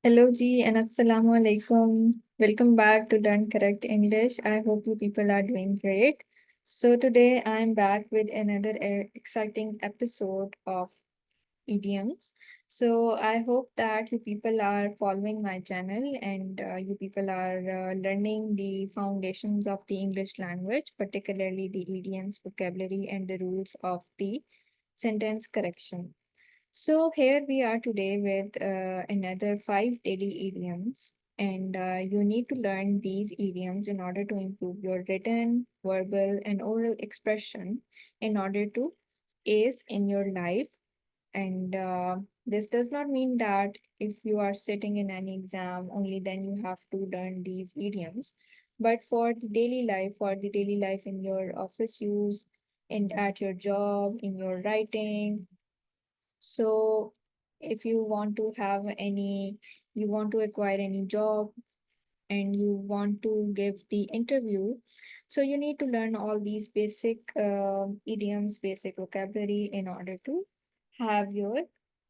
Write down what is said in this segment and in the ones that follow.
Hello Ji and Assalamu alaikum. Welcome back to Done Correct English. I hope you people are doing great. So today I'm back with another exciting episode of idioms. So I hope that you people are following my channel and you people are learning the foundations of the English language, particularly the idioms, vocabulary, and the rules of the sentence correction. So here we are today with another five daily idioms, and you need to learn these idioms in order to improve your written, verbal, and oral expression in order to ace in your life. And this does not mean that if you are sitting in any exam, only then you have to learn these idioms. But for the daily life in your office use, and at your job, in your writing, so if you want to have any, you want to acquire any job and you want to give the interview, so you need to learn all these basic idioms, basic vocabulary in order to have your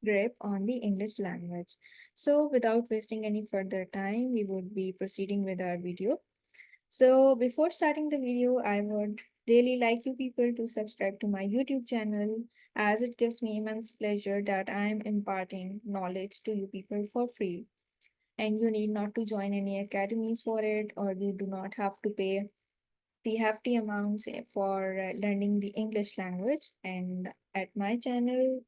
grip on the English language. So without wasting any further time, we would be proceeding with our video. So before starting the video, I would really like you people to subscribe to my YouTube channel, as it gives me immense pleasure that I am imparting knowledge to you people for free. And you need not to join any academies for it, or you do not have to pay the hefty amounts for learning the English language and at my channel.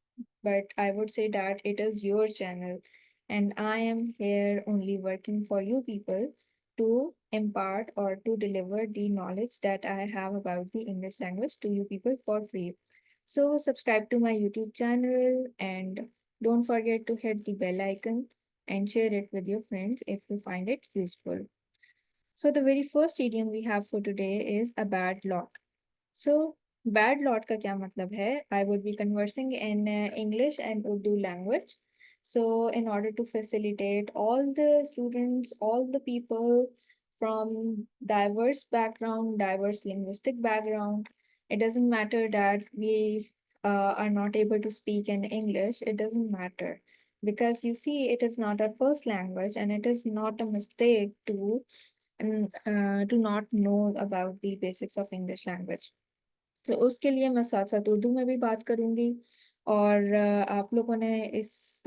But I would say that it is your channel, and I am here only working for you people to impart or to deliver the knowledge that I have about the English language to you people for free. So subscribe to my YouTube channel and don't forget to hit the bell icon and share it with your friends if you find it useful. So the very first idiom we have for today is a bad lot. So bad lot का क्या मतलब है? I would be conversing in English and Urdu language. So in order to facilitate all the students, all the people from diverse background, diverse linguistic background, it doesn't matter that we are not able to speak in English. It doesn't matter because you see, it is not our first language, and it is not a mistake to not know about the basics of English language. तो उसके लिए मैं साथ साथ उर्दू में भी बात करूंगी, और आप लोगों ने इस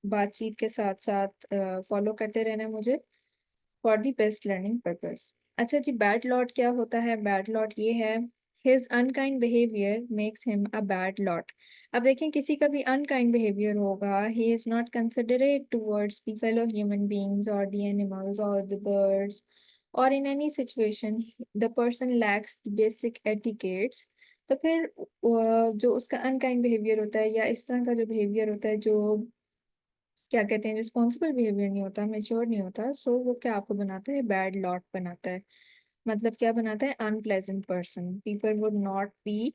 बातचीत के साथ साथ फॉलो करते रहना मुझे for the best learning purpose. अच्छा जी, बैड लॉट क्या होता है? बैड लॉट ये है, his unkind behaviour makes him a bad lot. अब देखें, किसी का भी अनकाइंड बिहेवियर होगा, he is not considerate towards the fellow human beings और द एनिमल्स और द बर्ड्स, और in any situation the person lakhs the basic etiquettes. तो फिर जो उसका अनकाइंड बिहेवियर होता है या इस तरह का जो बिहेवियर होता है, जो क्या कहते हैं, रिस्पॉन्सिबल बिहेवियर नहीं होता, मेच्योर नहीं होता, सो वो क्या आपको बनाता है? बैड लॉट बनाता है। मतलब क्या बनाता है? Unpleasant person. People would not be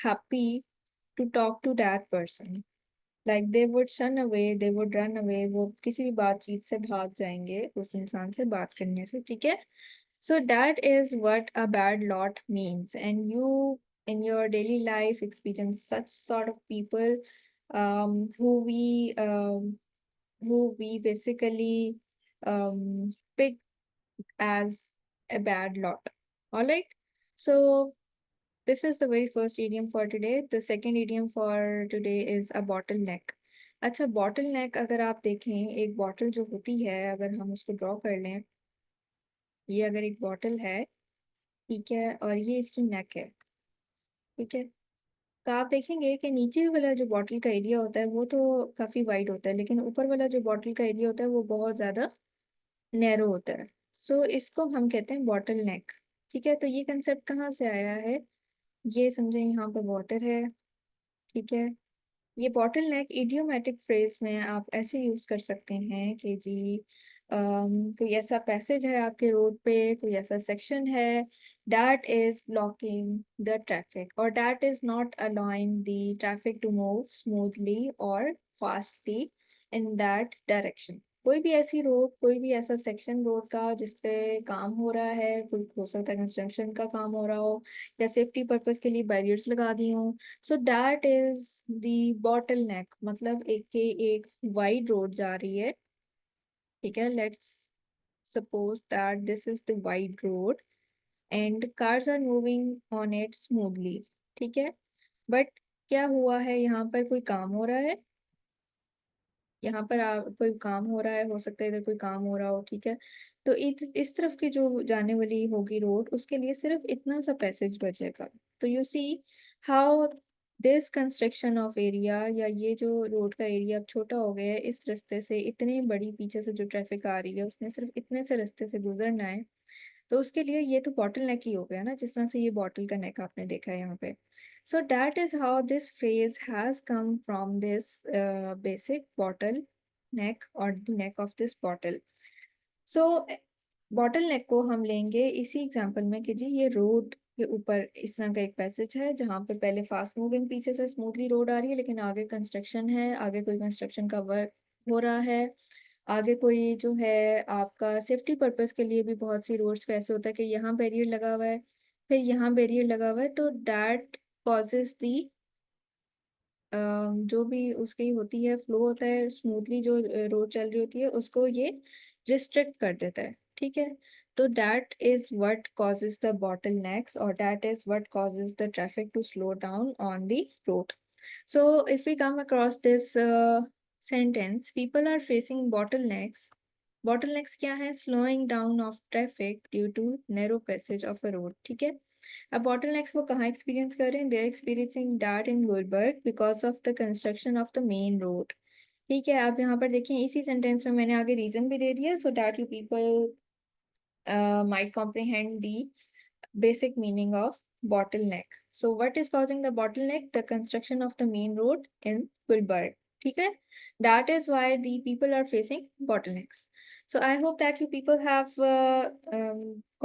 happy to talk to that person, like they would shun away, they would run away, वो किसी भी बातचीत से भाग जाएंगे उस इंसान से बात करने से, ठीक है? So that is what a bad lot means. And you, in your daily life, experience such sort of people um, who we um, who we basically pick as a bad lot. All right. So this is the very first idiom for today. The second idiom for today is a bottleneck. अच्छा, bottleneck अगर आप देखें, एक bottle जो होती है, अगर हम उसको ड्रॉ कर लें, ये अगर एक बॉटल है, ठीक है, और ये इसकी नेक है, ठीक है, तो आप देखेंगे कि नीचे वाला जो बॉटल का एरिया होता है वो तो काफी वाइड होता है, लेकिन ऊपर वाला जो बॉटल का एरिया होता है वो बहुत ज्यादा नैरो होता है। सो इसको हम कहते हैं बॉटल नेक। ठीक है, तो ये कंसेप्ट कहाँ से आया है? ये समझे, यहाँ पर वाटर है, ठीक है। ये बॉटल नेक इडियोमेटिक फ्रेज में आप ऐसे यूज कर सकते हैं कि जी कोई ऐसा पैसेज है आपके रोड पे, कोई ऐसा सेक्शन है that is blocking the traffic, or that is not allowing the traffic to move smoothly or fastly in that direction। कोई भी ऐसी रोड, कोई भी ऐसा सेक्शन रोड का जिसपे काम हो रहा है, कोई हो सकता है कंस्ट्रक्शन का काम हो रहा हो या सेफ्टी पर्पस के लिए बैरियर्स लगा दिए हों, सो दैट इज द बॉटल नेक। मतलब एक के एक वाइड रोड जा रही है, ठीक है, let's suppose that this is the wide road and cars are moving on it smoothly. ठीक है, बट क्या हुआ है, यहाँ पर कोई काम हो रहा है, यहाँ पर कोई काम हो रहा है, हो सकता है इधर कोई काम हो रहा हो। ठीक है, तो इस तरफ की जो जाने वाली होगी रोड, उसके लिए सिर्फ इतना सा पैसेज बचेगा। तो you see how this construction of area, या ये जो रोड का एरिया अब छोटा हो गया है, इस रास्ते से इतनी बड़ी पीछे से जो ट्रैफिक आ रही है उसने सिर्फ इतने से रास्ते से गुजरना है। तो उसके लिए ये तो बॉटल नेक ही हो गया ना, जिस तरह से ये बॉटल का नेक आपने देखा है यहाँ पे। So that is how this phrase has come from this basic bottle neck और the neck of this bottle. So bottle neck को हम लेंगे इसी एग्जांपल में कि जी ये रोड के ऊपर इस तरह का एक पैसेज है, जहाँ पर पहले फास्ट मूविंग पीछे से स्मूथली रोड आ रही है, लेकिन आगे कंस्ट्रक्शन है, आगे कोई कंस्ट्रक्शन का वर्क हो रहा है, आगे कोई जो है आपका सेफ्टी पर्पस के लिए भी बहुत सी रोड्स पे ऐसे होता है कि यहाँ बैरियर लगा हुआ है, फिर यहाँ बैरियर लगा हुआ है, तो दैट कॉजेज दी जो भी उसकी होती है फ्लो होता है स्मूथली, जो रोड चल रही होती है उसको ये रिस्ट्रिक्ट कर देता है। ठीक है, तो that is what causes the bottlenecks नेक्स, और that is what causes the traffic to slow down on the road. So if we come across this sentence, people are facing bottlenecks. Bottlenecks क्या है? Slowing down of traffic due to narrow passage of a road. ठीक है, अब bottlenecks वो कहाँ experience कर रहे हैं? They are experiencing that in Gulbarg because of the construction of the main road. ठीक है, आप यहाँ पर देखिए इसी सेंटेंस में मैंने आगे रीजन भी दे दिया, so that you people might comprehend the basic meaning of bottleneck. So what is causing the bottleneck? The construction of the main road in Gulbarg. ठीक है, that is why the people are facing bottlenecks. So I hope that you people have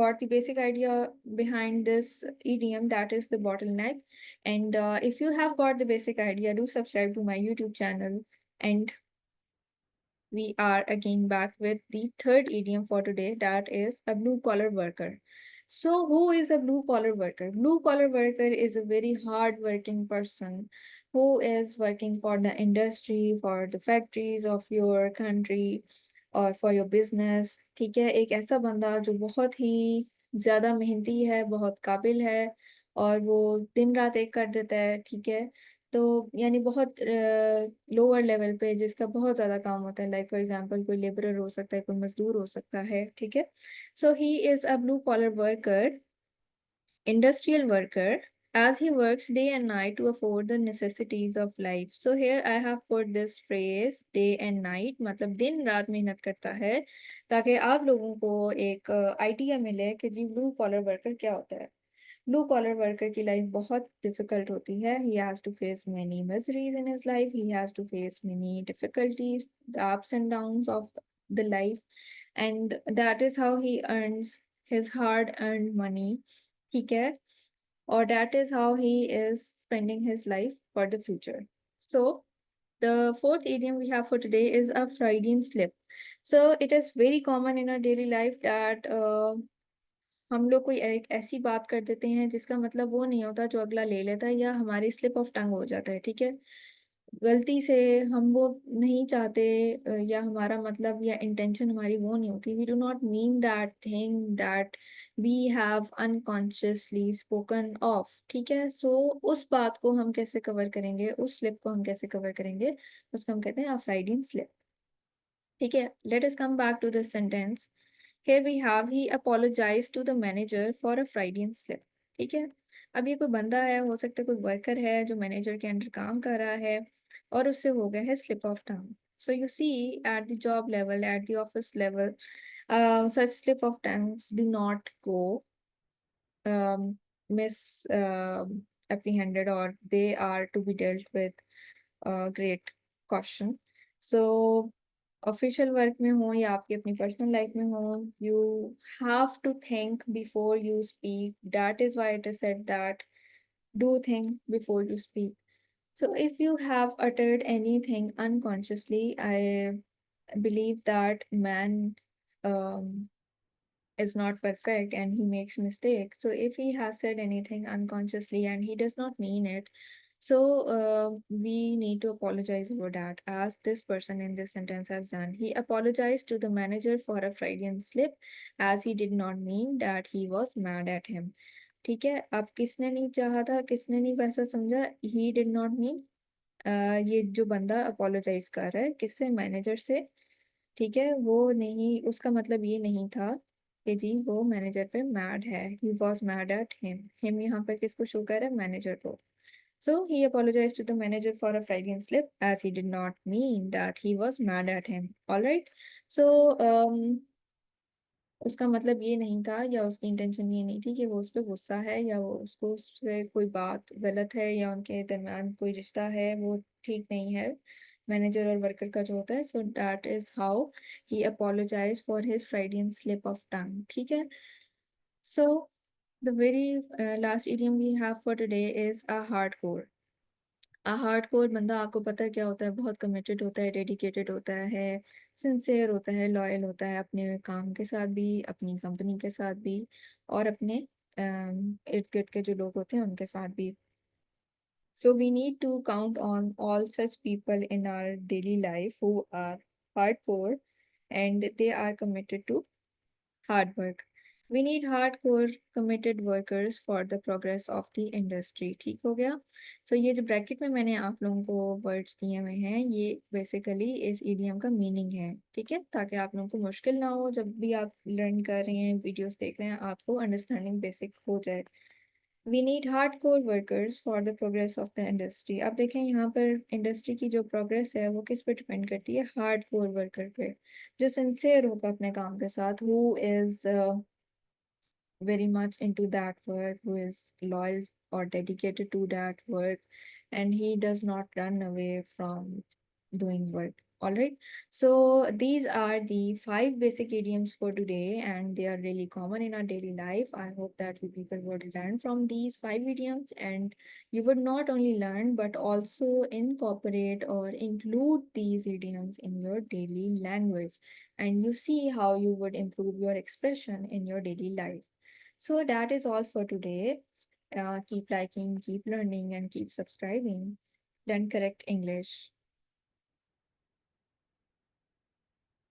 got the basic idea behind this idiom, that is the bottleneck. And if you have got the basic idea, do subscribe to my YouTube channel. And we are again back with the third idiom for today, that is a blue collar worker. So, who is a blue collar worker? Blue collar worker is a very hard working person who is working for the industry, for the factories of your country और for your business. ठीक है, एक ऐसा बंदा जो बहुत ही ज्यादा मेहनती है, बहुत काबिल है, और वो दिन रात एक कर देता है। ठीक है, तो यानी बहुत लोअर लेवल पे जिसका बहुत ज्यादा काम होता है, लाइक फॉर एग्जांपल कोई लेबरर हो सकता है, कोई मजदूर हो सकता है। ठीक है, so he is a blue collar worker, industrial worker, as he works day and night to afford the necessities of life. So here I have put this phrase day and night, मतलब दिन रात मेहनत करता है, ताकि आप लोगों को एक आइडिया मिले कि जी ब्लू कॉलर वर्कर क्या होता है। ब्लू कॉलर वर्कर की लाइफ बहुत डिफिकल्ट होती है। He has to face many miseries in his life. He has to face many difficulties, the ups and downs of the life, and that is how he earns his hard earned money. ठीक है, or that is how he is spending his life for the future. So the fourth idiom we have for today is a Freudian slip. So it is very common in our daily life that हम लोग कोई एक ऐसी बात कर देते हैं जिसका मतलब वो नहीं होता जो अगला ले लेता है, या हमारी स्लिप ऑफ टंग हो जाता है। ठीक है, गलती से हम वो नहीं चाहते, या हमारा मतलब या इंटेंशन हमारी वो नहीं होती, we do not mean that thing that we have unconsciously spoken of. ठीक है, सो उस बात को हम कैसे कवर करेंगे, उस स्लिप को हम कैसे कवर करेंगे, उसको हम कहते हैं अ फ्राइडियन स्लिप। ठीक है, let us come back to this sentence. Here we have he apologized to the manager for a Freudian slip. ठीक है, अब ये कोई बंदा है, हो सकता है कोई वर्कर है जो मैनेजर के अंडर काम कर रहा है, और उससे हो गया है slip of tongue. So you see, at the job level, at the office level, such slip of tongues do not go mis apprehended, or they are to be dealt with great caution. So official work में हो या आपकी अपनी personal life में हो, you have to think before you speak. That is why it is said that do think before you speak. So if you have uttered anything unconsciously, I believe that man um, is not perfect and he makes mistakes. So if he has said anything unconsciously and he does not mean it, So we need to apologize for that, as this person in this sentence has done. He apologized to the manager for a Freudian slip, as he did not mean that he was mad at him. ठीक है, अब किसने नहीं चाहा था, किसने नहीं वैसा समझा, he did not mean, ये जो बंदा अपोलोजाइज कर रहा है किससे, मैनेजर से। ठीक है, वो नहीं, उसका मतलब ये नहीं था कि जी वो मैनेजर पे मैड है, he was mad at him यहाँ पर किसको शो कर रहा है, मैनेजर को। So he apologized to the manager for a Freudian slip, as he did not mean that he was mad at him. All right. So उसका मतलब ये नहीं था, या उसकी इंटेंशन ये नहीं थी कि वो उस पर गुस्सा है, या वो उसको उससे कोई बात गलत है, या उनके दरम्यान कोई रिश्ता है वो ठीक नहीं है, मैनेजर और वर्कर का जो होता है। So that is how he apologises for his Freudian slip of tongue. ठीक है। So the very last idiom we have for today is a hardcore. Hardcore बंदा, आपको पता है क्या होता है, बहुत कमिटेड होता है, डेडिकेटेड होता है, सिंसियर होता है, लॉयल होता है अपने काम के साथ भी, अपनी कंपनी के साथ भी, और अपने इर्द गिर्द के जो लोग होते हैं उनके साथ भी। So we need to count on all such people in our daily life who are hardcore and they are committed to hard work. We need hardcore committed workers for the progress of the industry. ठीक हो गया। So ये जो bracket में मैंने आप लोगों को वर्ड्स दिए हुए हैं, ये बेसिकली इस इडियम का मीनिंग है। ठीक है, ताकि आप लोगों को मुश्किल ना हो, जब भी आप लर्न कर रहे हैं, वीडियोस देख रहे हैं, आपको अंडरस्टैंडिंग बेसिक हो जाए। We need hardcore workers for the progress of the industry. अब देखें यहाँ पर इंडस्ट्री की जो प्रोग्रेस है वो किस पे डिपेंड करती है, हार्ड कोर वर्कर पे, जो सिंसियर होगा अपने काम के साथ, who is very much into that work, who is loyal or dedicated to that work, and he does not run away from doing work. All right. So these are the 5 basic idioms for today, and they are really common in our daily life. I hope that you people would learn from these 5 idioms, and you would not only learn but also incorporate or include these idioms in your daily language, and you see how you would improve your expression in your daily life. So that is all for today. Keep liking, keep learning, and keep subscribing. Learn correct English.